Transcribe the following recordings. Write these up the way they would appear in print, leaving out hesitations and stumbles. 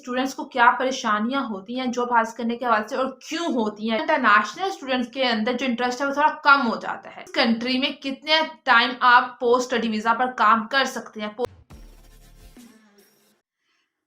Students को क्या परेशानियां होती हैं जॉब हासिल करने के हवाले से और क्यों होती हैं। इंटरनेशनल स्टूडेंट्स के अंदर जो इंटरेस्ट है वो थोड़ा कम हो जाता है। इस कंट्री में कितने टाइम आप पोस्ट स्टडी वीजा पर काम कर सकते हैं।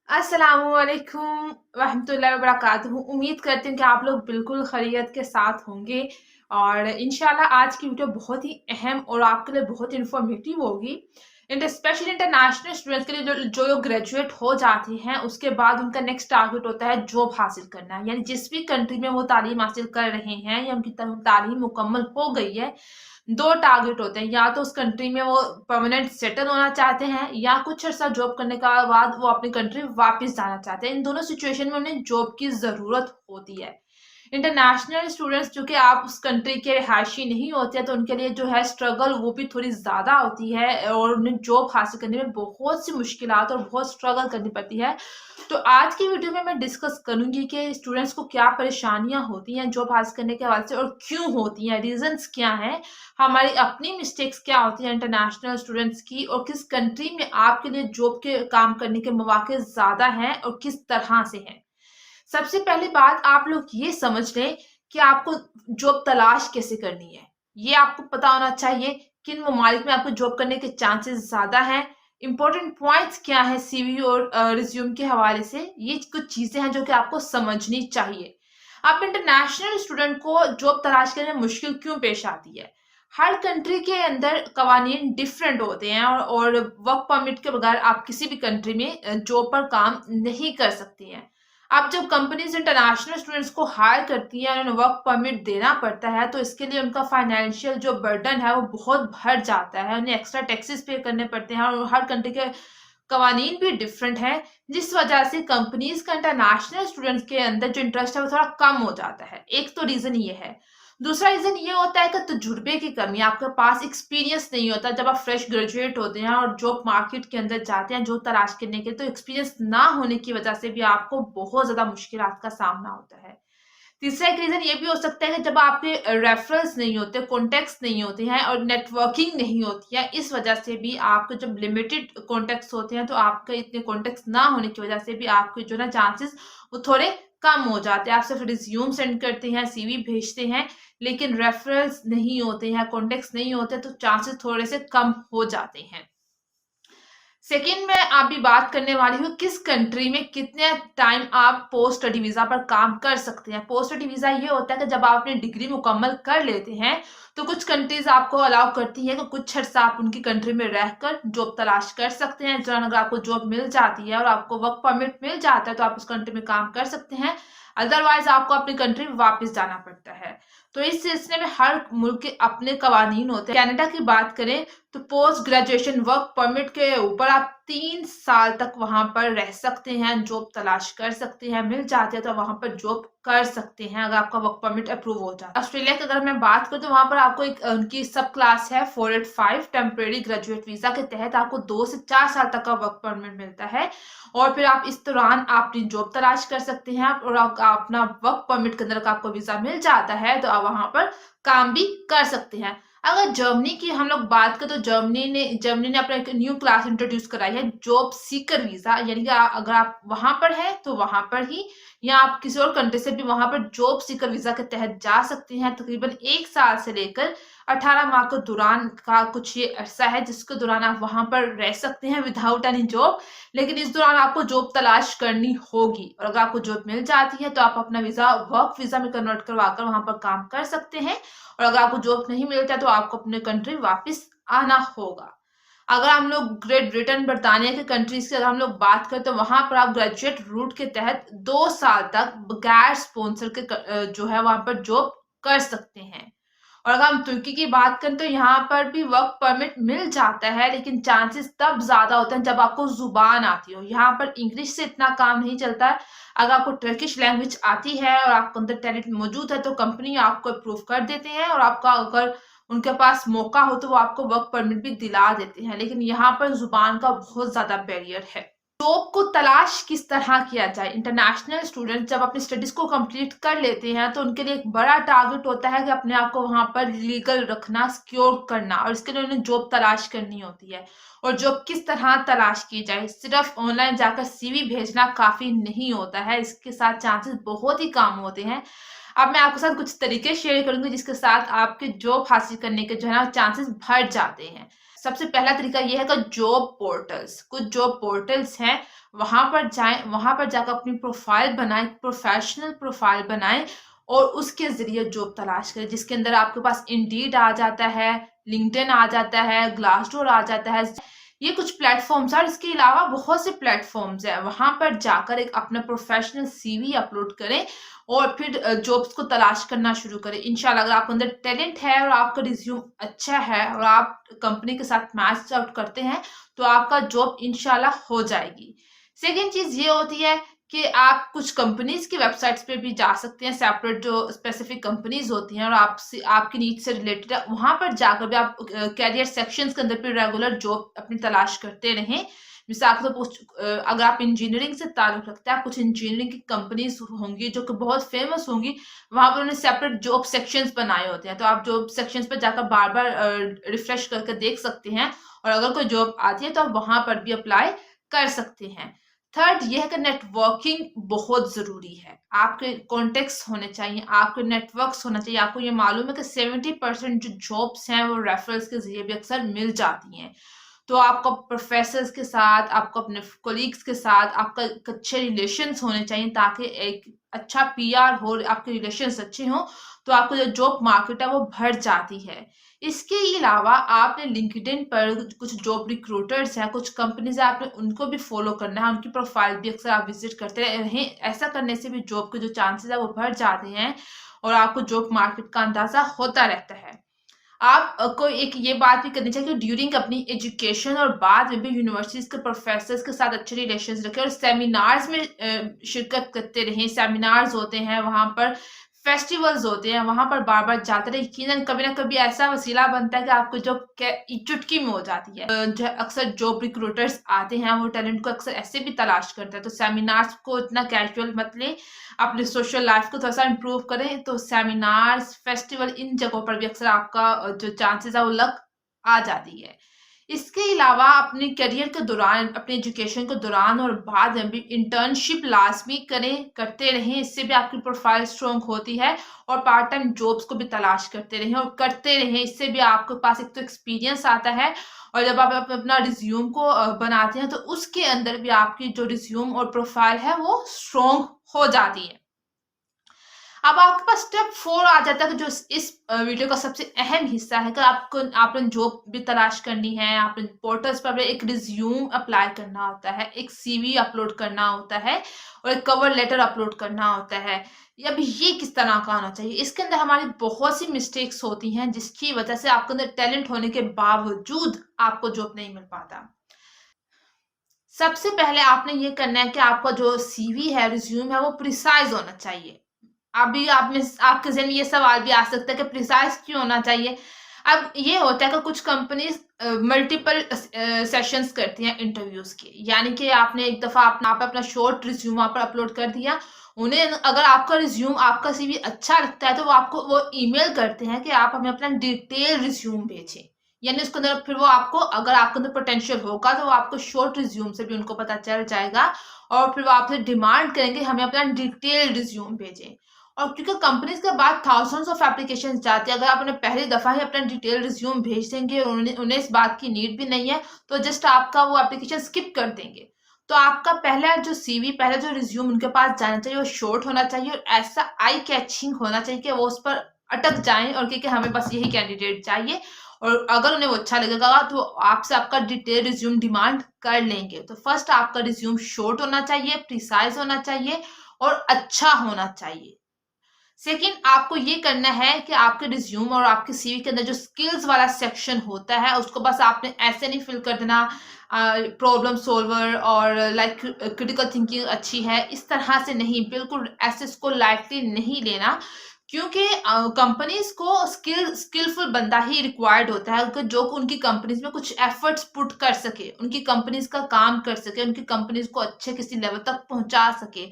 अस्सलामुअलैकुम वरहमतुल्लाहि वबरकातुहू। उम्मीद करते हैं कि आप लोग बिल्कुल खैरियत के साथ होंगे और इंशाल्लाह आज की वीडियो बहुत ही अहम और आपके लिए बहुत इंफॉर्मेटिव होगी। स्पेशली इंटरनेशनल स्टूडेंट्स के लिए जो ग्रेजुएट हो जाते हैं उसके बाद उनका नेक्स्ट टारगेट होता है जॉब हासिल करना, यानी जिस भी कंट्री में वो तालीम हासिल कर रहे हैं या उनकी तालीम मुकम्मल हो गई है, दो टारगेट होते हैं। या तो उस कंट्री में वो परमानेंट सेटल होना चाहते हैं या कुछ अर्सा जॉब करने के बाद वो अपनी कंट्री वापस जाना चाहते हैं। इन दोनों सिचुएशन में उन्हें जॉब की जरूरत होती है। इंटरनेशनल स्टूडेंट्स जो कि आप उस कंट्री के रिहायशी नहीं होते हैं तो उनके लिए जो है स्ट्रगल वो भी थोड़ी ज़्यादा होती है और उन्हें जॉब हासिल करने में बहुत सी मुश्किलात और बहुत स्ट्रगल करनी पड़ती है। तो आज की वीडियो में मैं डिस्कस करूंगी कि स्टूडेंट्स को क्या परेशानियां होती हैं जॉब हासिल करने के हवाले से और क्यों होती हैं, रीजंस क्या हैं, हमारी अपनी मिस्टेक्स क्या होती हैं इंटरनेशनल स्टूडेंट्स की, और किस कंट्री में आपके लिए जॉब के काम करने के मौके ज़्यादा हैं और किस तरह से हैं। सबसे पहली बात आप लोग ये समझ लें कि आपको जॉब तलाश कैसे करनी है। ये आपको पता होना चाहिए किन ममालिक में आपको जॉब करने के चांसेस ज़्यादा हैं। इंपॉर्टेंट पॉइंट्स क्या है सीवी और रिज्यूम के हवाले से, ये कुछ चीज़ें हैं जो कि आपको समझनी चाहिए। आप इंटरनेशनल स्टूडेंट को जॉब तलाश करने में मुश्किल क्यों पेश आती है। हर कंट्री के अंदर कवानीन डिफरेंट होते हैं और वर्क परमिट के बगैर आप किसी भी कंट्री में जॉब पर काम नहीं कर सकते हैं। अब जब कंपनीज इंटरनेशनल स्टूडेंट्स को हायर करती हैं और उन्हें वर्क परमिट देना पड़ता है तो इसके लिए उनका फाइनेंशियल जो बर्डन है वो बहुत बढ़ जाता है। उन्हें एक्स्ट्रा टैक्सेस पे करने पड़ते हैं और हर कंट्री के कवानीन भी डिफरेंट है, जिस वजह से कंपनीज का इंटरनेशनल स्टूडेंट्स के अंदर जो इंटरेस्ट है वो थोड़ा कम हो जाता है। एक तो रीजन ये है। दूसरा रीजन ये होता है कि तजुर्बे की कमी, आपके पास एक्सपीरियंस नहीं होता। जब आप फ्रेश ग्रेजुएट होते हैं और जॉब मार्केट के अंदर जाते हैं जॉब तलाश करने के, तो एक्सपीरियंस ना होने की वजह से भी आपको बहुत ज्यादा मुश्किलात का सामना होता है। तीसरा एक रीजन ये भी हो सकता है कि जब आपके रेफरल्स नहीं होते, कॉन्टेक्ट्स नहीं होते हैं और नेटवर्किंग नहीं होती है, इस वजह से भी आपके जब लिमिटेड कॉन्टेक्ट्स होते हैं तो आपके इतने कॉन्टेक्ट्स ना होने की वजह से भी आपके जो ना चांसेस वो थोड़े कम हो जाते हैं। आप सिर्फ रिज्यूम सेंड करते हैं, सीवी भेजते हैं, लेकिन रेफरल्स नहीं होते हैं, कॉन्टेक्ट्स नहीं होते, तो चांसेस थोड़े से कम हो जाते हैं। सेकेंड में अभी बात करने वाली हूँ किस कंट्री में कितने टाइम आप पोस्ट स्टडी वीजा पर काम कर सकते हैं। पोस्ट स्टडी वीजा ये होता है कि जब आप अपनी डिग्री मुकम्मल कर लेते हैं तो कुछ कंट्रीज आपको अलाउ करती है कि कुछ अर्सा आप उनकी कंट्री में रहकर जॉब तलाश कर सकते हैं। जहाँ अगर आपको जॉब मिल जाती है और आपको वर्क परमिट मिल जाता है तो आप उस कंट्री में काम कर सकते हैं, अदरवाइज आपको अपनी कंट्री वापस जाना पड़ता है। तो इस सिलसिले में हर मुल्क के अपने कवानीन होते हैं। कनाडा की बात करें तो पोस्ट ग्रेजुएशन वर्क परमिट के ऊपर आप 3 साल तक वहां पर रह सकते हैं, जॉब तलाश कर सकते हैं, मिल जाते हैं तो वहां पर जॉब कर सकते हैं अगर आपका वर्क परमिट अप्रूव हो जाए। ऑस्ट्रेलिया की अगर मैं बात करूं तो वहां पर आपको एक उनकी सब क्लास है 485 टेम्परेरी ग्रेजुएट वीजा के तहत आपको 2 से 4 साल तक का वर्क परमिट मिलता है और फिर आप इस दौरान अपनी जॉब तलाश कर सकते हैं और अपना वर्क परमिट के अंदर आपको वीजा मिल जाता है तो आप वहां पर काम भी कर सकते हैं। अगर जर्मनी की हम लोग बात करें तो जर्मनी ने अपना एक न्यू क्लास इंट्रोड्यूस कराई है, जॉब सीकर वीजा, यानी कि अगर आप वहां पर हैं तो वहां पर ही या आप किसी और कंट्री से भी वहां पर जॉब सीकर वीजा के तहत जा सकते हैं। तकरीबन 1 साल से लेकर 18 माह के दौरान का कुछ ये अरसा है जिसके दौरान आप वहां पर रह सकते हैं विदाउट एनी जॉब, लेकिन इस दौरान आपको जॉब तलाश करनी होगी और अगर आपको जॉब मिल जाती है तो आप अपना वीजा वर्क वीजा में कन्वर्ट करवा कर वहां पर काम कर सकते हैं और अगर आपको जॉब नहीं मिलता तो आपको अपने कंट्री वापस आना होगा। अगर हम लोग ग्रेट ब्रिटेन बरतानिया के कंट्रीज की अगर हम लोग बात करें तो वहां पर आप ग्रेजुएट रूट के तहत 2 साल तक बगैर स्पॉन्सर के जो है वहां पर जॉब कर सकते हैं। और अगर हम तुर्की की बात करें तो यहाँ पर भी वर्क परमिट मिल जाता है, लेकिन चांसेस तब ज्यादा होते हैं जब आपको जुबान आती हो। यहाँ पर इंग्लिश से इतना काम नहीं चलता है। अगर आपको टर्किश लैंग्वेज आती है और आपके अंदर टैलेंट मौजूद है तो कंपनी आपको अप्रूव कर देते हैं और आपका अगर उनके पास मौका हो तो वो आपको वर्क परमिट भी दिला देते हैं, लेकिन यहाँ पर जुबान का बहुत ज्यादा बैरियर है। जॉब को तलाश किस तरह किया जाए। इंटरनेशनल स्टूडेंट जब अपनी स्टडीज को कंप्लीट कर लेते हैं तो उनके लिए एक बड़ा टारगेट होता है कि अपने आप को वहां पर लीगल रखना, सिक्योर करना, और इसके लिए उन्हें जॉब तलाश करनी होती है। और जॉब किस तरह तलाश की जाए, सिर्फ ऑनलाइन जाकर सीवी भेजना काफी नहीं होता है, इसके साथ चांसेस बहुत ही कम होते हैं। अब मैं आपके साथ कुछ तरीके शेयर करूंगी जिसके साथ आपके जॉब हासिल करने के जो है ना चांसेस बढ़ जाते हैं। सबसे पहला तरीका यह है कि जॉब पोर्टल्स, कुछ जॉब पोर्टल्स हैं, वहां पर जाएं, वहां पर जाकर अपनी प्रोफाइल बनाएं, प्रोफेशनल प्रोफाइल बनाएं और उसके जरिए जॉब तलाश करें, जिसके अंदर आपके पास इंडीड आ जाता है, लिंक्डइन आ जाता है, ग्लासडोर आ जाता है। ये कुछ प्लेटफॉर्म्स और इसके अलावा बहुत से प्लेटफॉर्म्स है, वहां पर जाकर एक अपना प्रोफेशनल सीवी अपलोड करें और फिर जॉब्स को तलाश करना शुरू करें। इंशाल्लाह अगर आपके अंदर टैलेंट है और आपका रिज्यूम अच्छा है और आप कंपनी के साथ मैच आउट करते हैं तो आपका जॉब इंशाल्लाह हो जाएगी। सेकेंड चीज ये होती है कि आप कुछ कंपनीज की वेबसाइट्स पे भी जा सकते हैं, सेपरेट जो स्पेसिफिक कंपनीज होती हैं और आपसे आपकी नीड से रिलेटेड है, वहां पर जाकर भी आप कैरियर सेक्शंस के अंदर भी रेगुलर जॉब अपनी तलाश करते रहें। मिसाल तो अगर आप इंजीनियरिंग से ताल्लुक रखते हैं, आप कुछ इंजीनियरिंग की कंपनीज होंगी जो कि बहुत फेमस होंगी, वहां पर उन्होंने सेपरेट जॉब सेक्शंस बनाए होते हैं, तो आप जॉब सेक्शंस पर जाकर बार बार रिफ्रेश करके देख सकते हैं और अगर कोई जॉब आती है तो आप वहां पर भी अप्लाई कर सकते हैं। थर्ड ये है कि नेटवर्किंग बहुत जरूरी है, आपके कॉन्टेक्ट्स होने चाहिए, आपके नेटवर्क्स होना चाहिए। आपको ये मालूम है कि 70% जो जॉब्स हैं वो रेफरल्स के जरिए भी अक्सर मिल जाती हैं। तो आपको प्रोफेसर्स के साथ, आपको अपने कोलीग्स के साथ आपका एक अच्छे रिलेशंस होने चाहिए ताकि एक अच्छा पीआर हो, आपके रिलेशंस अच्छे हों तो आपको जो जॉब मार्केट है वो बढ़ जाती है। इसके अलावा आपने लिंक्डइन पर कुछ जॉब रिक्रूटर्स हैं, कुछ कंपनीज है, आपने उनको भी फॉलो करना है, उनकी प्रोफाइल भी अक्सर आप विजिट करते रहें। ऐसा करने से भी जॉब के जो चांसेस है वो बढ़ जाते हैं और आपको जॉब मार्केट का अंदाजा होता रहता है। आप को एक ये बात भी करनी चाहिए कि ड्यूरिंग अपनी एजुकेशन और बाद में भी यूनिवर्सिटीज के प्रोफेसर्स के साथ अच्छे रिलेशंस रखें और सेमिनार्स में शिरकत करते रहें। सेमिनार्स होते हैं, वहां पर फेस्टिवल्स होते हैं, वहां पर बार बार जाते रहे। यकीनन कभी ना कभी ऐसा वसीला बनता है कि आपको जो चुटकी में हो जाती है। जो अक्सर जॉब रिक्रूटर्स आते हैं वो टैलेंट को अक्सर ऐसे भी तलाश करते हैं, तो सेमिनार्स को इतना कैजुअल मत लें, अपनी सोशल लाइफ को थोड़ा सा इम्प्रूव करें। तो सेमिनार्स, फेस्टिवल, इन जगहों पर भी अक्सर आपका जो चांसेस है वो लक आ जाती है। इसके अलावा अपने करियर के दौरान, अपने एजुकेशन के दौरान और बाद में भी इंटर्नशिप लाजमी करें, करते रहें, इससे भी आपकी प्रोफाइल स्ट्रॉन्ग होती है। और पार्ट टाइम जॉब्स को भी तलाश करते रहें और करते रहें, इससे भी आपके पास एक तो एक्सपीरियंस आता है और जब आप अपना रिज्यूम को बनाते हैं तो उसके अंदर भी आपकी जो रिज्यूम और प्रोफाइल है वो स्ट्रॉन्ग हो जाती है। अब आपके पास स्टेप 4 आ जाता है कि जो इस वीडियो का सबसे अहम हिस्सा है कि आपको आपने जॉब भी तलाश करनी है, आपने पोर्टल्स पर एक रिज्यूम अप्लाई करना होता है, एक सीवी अपलोड करना होता है और एक कवर लेटर अपलोड करना होता है। अब ये किस तरह का होना चाहिए, इसके अंदर हमारी बहुत सी मिस्टेक्स होती हैं जिसकी वजह से आपके अंदर टैलेंट होने के बावजूद आपको जॉब नहीं मिल पाता। सबसे पहले आपने ये करना है कि आपका जो सीवी है, रिज्यूम है, वो प्रिसाइज होना चाहिए। अभी आप में आपके ज़हन में ये सवाल भी आ सकता है कि प्रिसाइज क्यों होना चाहिए? अब ये होता है कि कुछ कंपनीज़ मल्टीपल सेशंस करती हैं इंटरव्यूज़ के। यानी कि आपने एक दफ़ा आप अपना शॉर्ट रिज्यूम वहाँ पर अपलोड कर दिया। उन्हें अगर आपका रिज्यूम, आपका सीवी अच्छा लगता है तो वो ईमेल करते हैं कि आप हमें अपना डिटेल रिज्यूम भेजें। यानी उसके अंदर फिर वो आपको, अगर आपके अंदर पोटेंशियल होगा तो वो आपको शॉर्ट रिज्यूम से भी उनको पता चल जाएगा और फिर वो आपसे डिमांड करेंगे हमें अपना डिटेल रिज्यूम भेजें। और क्योंकि कंपनीज के बाद थाउजेंड्स ऑफ एप्लीकेशन जाते हैं, अगर आप उन्हें पहली दफा ही अपना डिटेल रिज्यूम भेज देंगे और उन्हें इस बात की नीड भी नहीं है तो जस्ट आपका वो एप्लीकेशन स्किप कर देंगे। तो आपका पहला जो सीवी, पहला जो रिज्यूम उनके पास जाना चाहिए वो शॉर्ट होना चाहिए और ऐसा आई कैचिंग होना चाहिए कि वो उस पर अटक जाएं और कि हमें बस यही कैंडिडेट चाहिए। और अगर उन्हें वो अच्छा लगेगा तो आपसे आपका डिटेल रिज्यूम डिमांड कर लेंगे। तो फर्स्ट आपका रिज्यूम शॉर्ट होना चाहिए, प्रिसाइज होना चाहिए और अच्छा होना चाहिए। सेकंड, आपको ये करना है कि आपके रिज्यूम और आपके सीवी के अंदर जो स्किल्स वाला सेक्शन होता है उसको बस आपने ऐसे नहीं फिल कर देना प्रॉब्लम सॉल्वर और लाइक क्रिटिकल थिंकिंग अच्छी है, इस तरह से नहीं, बिल्कुल ऐसे इसको लाइटली नहीं लेना। क्योंकि कंपनीज को स्किलफुल बंदा ही रिक्वायर्ड होता है जो कि उनकी कंपनीज में कुछ एफर्ट्स पुट कर सके, उनकी कंपनीज का काम कर सके, उनकी कंपनीज को अच्छे किसी लेवल तक पहुंचा सके।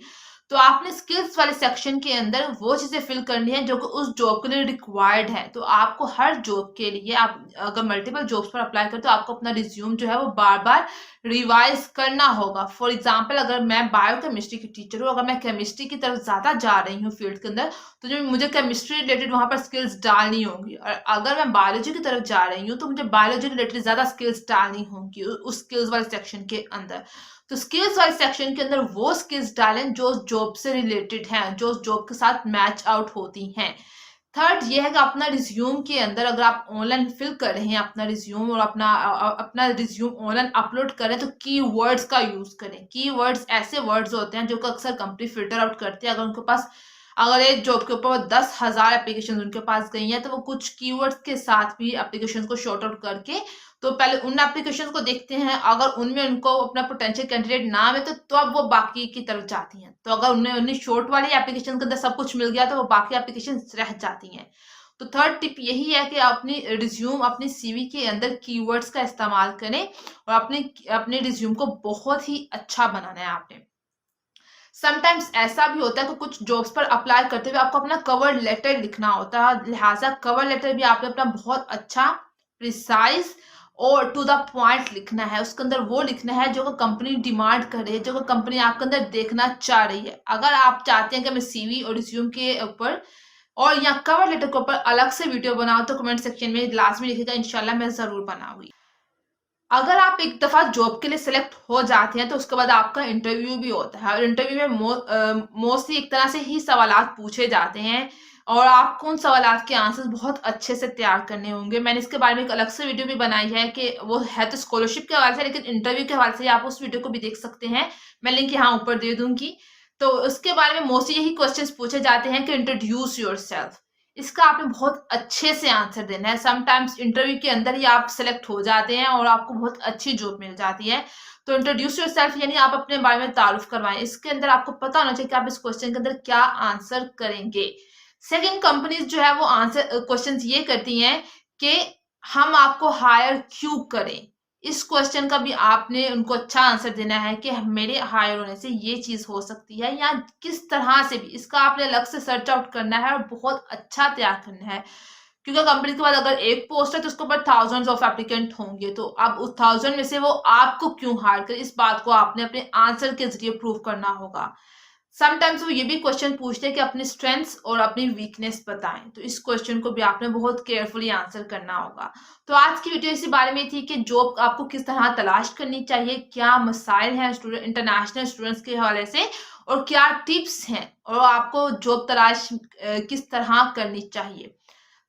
तो आपने स्किल्स वाले सेक्शन के अंदर वो चीजें फिल करनी है जो कि उस जॉब के लिए रिक्वायर्ड है। तो आपको हर जॉब के लिए, आप अगर मल्टीपल जॉब्स पर अप्लाई करते हो, आपको अपना रिज्यूम जो है वो बार बार रिवाइज करना होगा। फॉर एग्जाम्पल, अगर मैं बायोकेमिस्ट्री की टीचर हूँ, अगर मैं केमिस्ट्री की तरफ ज्यादा जा रही हूँ फील्ड के अंदर, तो जो मुझे केमिस्ट्री रिलेटेड वहां पर स्किल्स डालनी होंगी। और अगर मैं बायोलॉजी की तरफ जा रही हूँ तो मुझे बायोलॉजी रिलेटेड ज्यादा स्किल्स डालनी होंगी उस स्किल्स वाले सेक्शन के अंदर। तो स्किल्स वाले सेक्शन के अंदर वो स्किल्स डालें जो जॉब से रिलेटेड हैं, जो जॉब के साथ मैच आउट होती हैं। थर्ड ये है कि अपना रिज्यूम के अंदर, अगर आप ऑनलाइन फिल कर रहे हैं अपना रिज्यूम और अपना रिज्यूम ऑनलाइन अपलोड करें, तो कीवर्ड्स का यूज करें। कीवर्ड्स ऐसे वर्ड्स होते हैं जो कि अक्सर कंपनी फिल्टर आउट करती है। अगर उनके पास, अगर एक जॉब के ऊपर 10,000 एप्लीकेशन उनके पास गई हैं, तो वो कुछ कीवर्ड्स के साथ भी एप्लीकेशन को शॉर्ट आउट करके, तो पहले उन एप्लीकेशन को देखते हैं। अगर उनमें उनको अपना पोटेंशियल कैंडिडेट ना मिले तो अब वो बाकी की तरफ जाती हैं। तो अगर उन्हें शॉर्ट वाली एप्लीकेशन के अंदर सब कुछ मिल गया तो वो बाकी एप्लीकेशन रह जाती हैं। तो थर्ड टिप यही है कि अपनी रिज्यूम, अपनी सीवी के अंदर कीवर्ड्स का इस्तेमाल करें और अपने अपने रिज्यूम को बहुत ही अच्छा बनाना है आपने। समटाइम्स ऐसा भी होता है कि कुछ जॉब्स पर अप्लाई करते हुए आपको अपना कवर लेटर लिखना होता है, लिहाजा कवर लेटर भी आपने अपना बहुत अच्छा, प्रिसाइज और टू द पॉइंट लिखना है। उसके अंदर वो लिखना है जो कंपनी डिमांड कर रही है, जो कंपनी आपके अंदर देखना चाह रही है। अगर आप चाहते हैं कि मैं सीवी और रिज्यूम के ऊपर और या कवर लेटर के ऊपर अलग से वीडियो बनाऊं, तो कमेंट सेक्शन में लास्ट में लिखिएगा, इंशाल्लाह मैं जरूर बनाऊंगी। अगर आप एक दफा जॉब के लिए सिलेक्ट हो जाते हैं तो उसके बाद आपका इंटरव्यू भी होता है, और इंटरव्यू में मोस्टली एक तरह से ही सवालात पूछे जाते हैं और आपको उन सवालात के आंसर्स बहुत अच्छे से तैयार करने होंगे। मैंने इसके बारे में एक अलग से वीडियो भी बनाई है कि वो है तो स्कॉलरशिप के हवाले से, लेकिन इंटरव्यू के हवाले से आप उस वीडियो को भी देख सकते हैं, मैं लिंक यहाँ ऊपर दे दूंगी। तो उसके बारे में मोस्टली यही क्वेश्चंस पूछे जाते हैं कि इंट्रोड्यूस योरसेल्फ। इसका आपने बहुत अच्छे से आंसर देना है। समटाइम्स इंटरव्यू के अंदर ही आप सिलेक्ट हो जाते हैं और आपको बहुत अच्छी जॉब मिल जाती है। तो इंट्रोड्यूस योरसेल्फ यानी आप अपने बारे में तारुफ करवाएं। इसके अंदर आपको पता होना चाहिए कि आप इस क्वेश्चन के अंदर क्या आंसर करेंगे। सेकंड, कंपनीज जो है वो आंसर क्वेश्चन ये करती हैं कि हम आपको हायर क्यों करें। इस क्वेश्चन का भी आपने उनको अच्छा आंसर देना है कि मेरे हायर होने से ये चीज हो सकती है, या किस तरह से भी इसका आपने अलग से सर्च आउट करना है और बहुत अच्छा तैयार करना है। क्योंकि कंपनी के बाद अगर एक पोस्ट है तो उसके ऊपर थाउजेंड्स ऑफ एप्लीकेंट होंगे, तो अब उस 1000 में से वो आपको क्यों हायर करे, इस बात को आपने अपने आंसर के जरिए प्रूव करना होगा। समटाइम्स वो ये भी क्वेश्चन पूछते हैं कि अपनी स्ट्रेंथ्स और अपनी वीकनेस बताएं, तो इस क्वेश्चन को भी आपने बहुत केयरफुली आंसर करना होगा। तो आज की वीडियो इसी बारे में थी कि जॉब आपको किस तरह तलाश करनी चाहिए, क्या मसाइल हैं स्टूडेंट इंटरनेशनल स्टूडेंट्स के हवाले से, और क्या टिप्स हैं, और आपको जॉब तलाश किस तरह करनी चाहिए।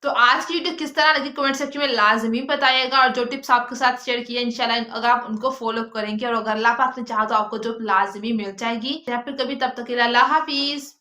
तो आज की वीडियो किस तरह लगी कमेंट सेक्शन में लाजमी बताइएगा, और जो टिप्स आपके साथ शेयर किए इंशाल्लाह अगर आप उनको फॉलो करेंगे और अगर अल्लाह पाक ने चाहा तो आपको जो लाजमी मिल जाएगी। या फिर कभी, तब तक के लिए अल्लाह हाफिज।